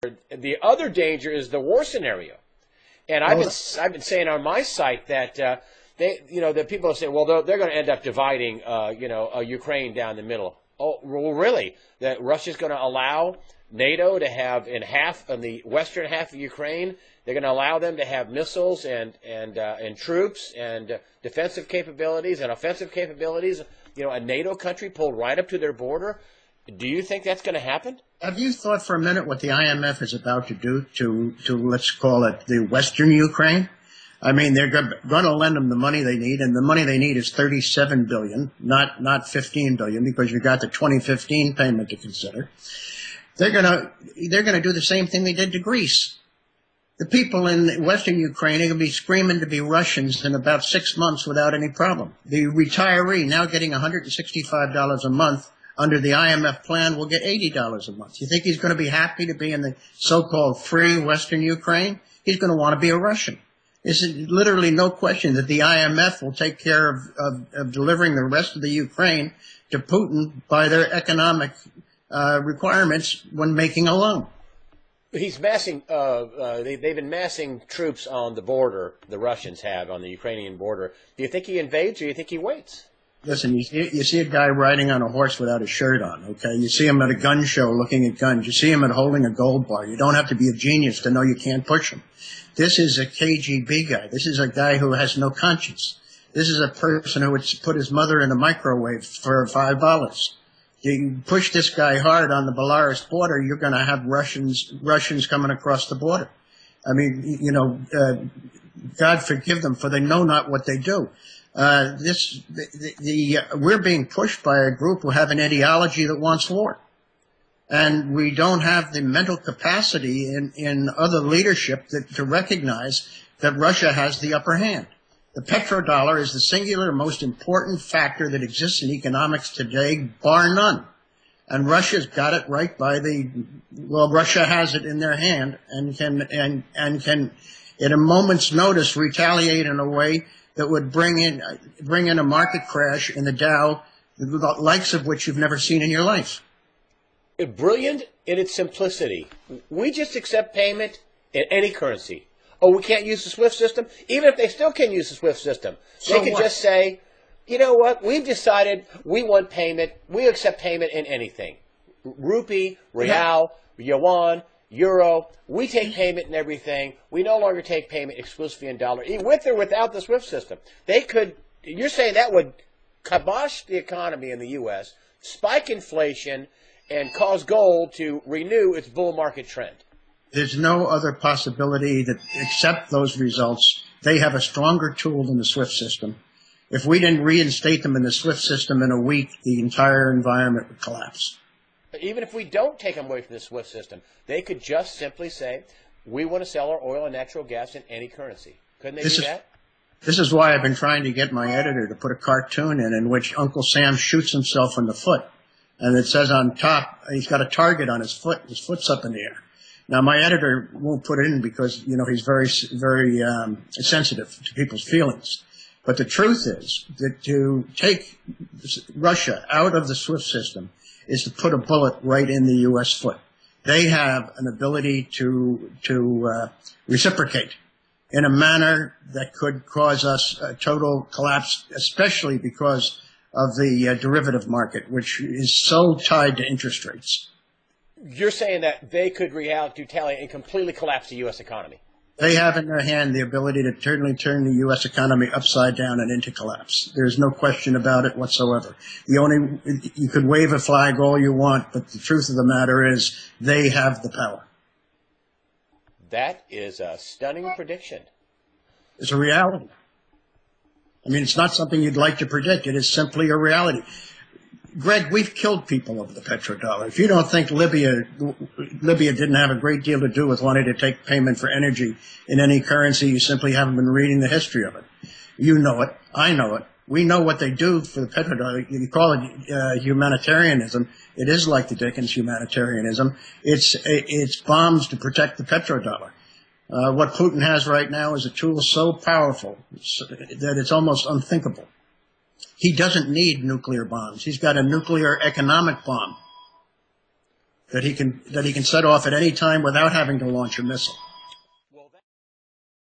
The other danger is the war scenario. And I've been saying on my site that that people say, well, they're going to end up dividing Ukraine down the middle. Oh, well, really? That Russia's going to allow NATO to have in the western half of Ukraine, they're going to allow them to have missiles and troops and defensive capabilities and offensive capabilities. A NATO country pulled right up to their border. Do you think that's going to happen? Have you thought for a minute what the IMF is about to do to let's call it the Western Ukraine? I mean, they're going to lend them the money they need, and the money they need is $37 billion, not $15 billion, because you've got the 2015 payment to consider. They're going to do the same thing they did to Greece. The people in Western Ukraine are going to be screaming to be Russians in about 6 months without any problem. The retiree now getting $165 a month under the IMF plan will get $80 a month. You think he's going to be happy to be in the so-called free Western Ukraine? He's going to want to be a Russian. There's literally no question that the IMF will take care of delivering the rest of the Ukraine to Putin by their economic requirements when making a loan. He's massing. They've been massing troops on the border. The Russians have on the Ukrainian border. Do you think he invades, or do you think he waits? Listen, you see a guy riding on a horse without a shirt on, okay? You see him at a gun show looking at guns. You see him at holding a gold bar. You don't have to be a genius to know you can't push him. This is a KGB guy. This is a guy who has no conscience. This is a person who would put his mother in a microwave for $5. You push this guy hard on the Belarus border, you're going to have Russians coming across the border. I mean, God forgive them, for they know not what they do. We're being pushed by a group who have an ideology that wants war. And we don't have the mental capacity in other leadership to recognize that Russia has the upper hand. The petrodollar is the singular most important factor that exists in economics today, bar none. And Russia's got it right Russia has it in their hand and can at a moment's notice retaliate in a way that would bring in a market crash in the Dow, the likes of which you've never seen in your life. Brilliant in its simplicity. We just accept payment in any currency. Oh, we can't use the SWIFT system? Even if they still can use the SWIFT system, they could just say, you know what, we've decided we want payment. We accept payment in anything. Rupee, real, yuan, euro. We take payment in everything. We no longer take payment exclusively in dollar, with or without the SWIFT system. You're saying that would kibosh the economy in the U.S., spike inflation, and cause gold to renew its bull market trend. There's no other possibility that except those results. They have a stronger tool than the SWIFT system. If we didn't reinstate them in the SWIFT system in a week, the entire environment would collapse. Even if we don't take them away from the SWIFT system, they could just simply say, we want to sell our oil and natural gas in any currency. Couldn't they do that? This is why I've been trying to get my editor to put a cartoon in which Uncle Sam shoots himself in the foot. And it says on top, he's got a target on his foot. His foot's up in the air. Now, my editor won't put it in because, he's very, very sensitive to people's feelings. But the truth is that to take Russia out of the SWIFT system is to put a bullet right in the U.S. foot. They have an ability to reciprocate in a manner that could cause us a total collapse, especially because of the derivative market, which is so tied to interest rates. You're saying that they could retaliate and completely collapse the U.S. economy? They have in their hand the ability to turn the U.S. economy upside down and into collapse. There's no question about it whatsoever. You could wave a flag all you want, but the truth of the matter is they have the power. That is a stunning prediction. It's a reality. I mean, it's not something you'd like to predict. It is simply a reality. Greg, we've killed people over the petrodollar. If you don't think Libya didn't have a great deal to do with wanting to take payment for energy in any currency, you simply haven't been reading the history of it. You know it. I know it. We know what they do for the petrodollar. You call it humanitarianism. It is like the Dickens humanitarianism. It's bombs to protect the petrodollar. What Putin has right now is a tool so powerful that it's almost unthinkable. He doesn't need nuclear bombs. He's got a nuclear economic bomb. that he can set off at any time without having to launch a missile.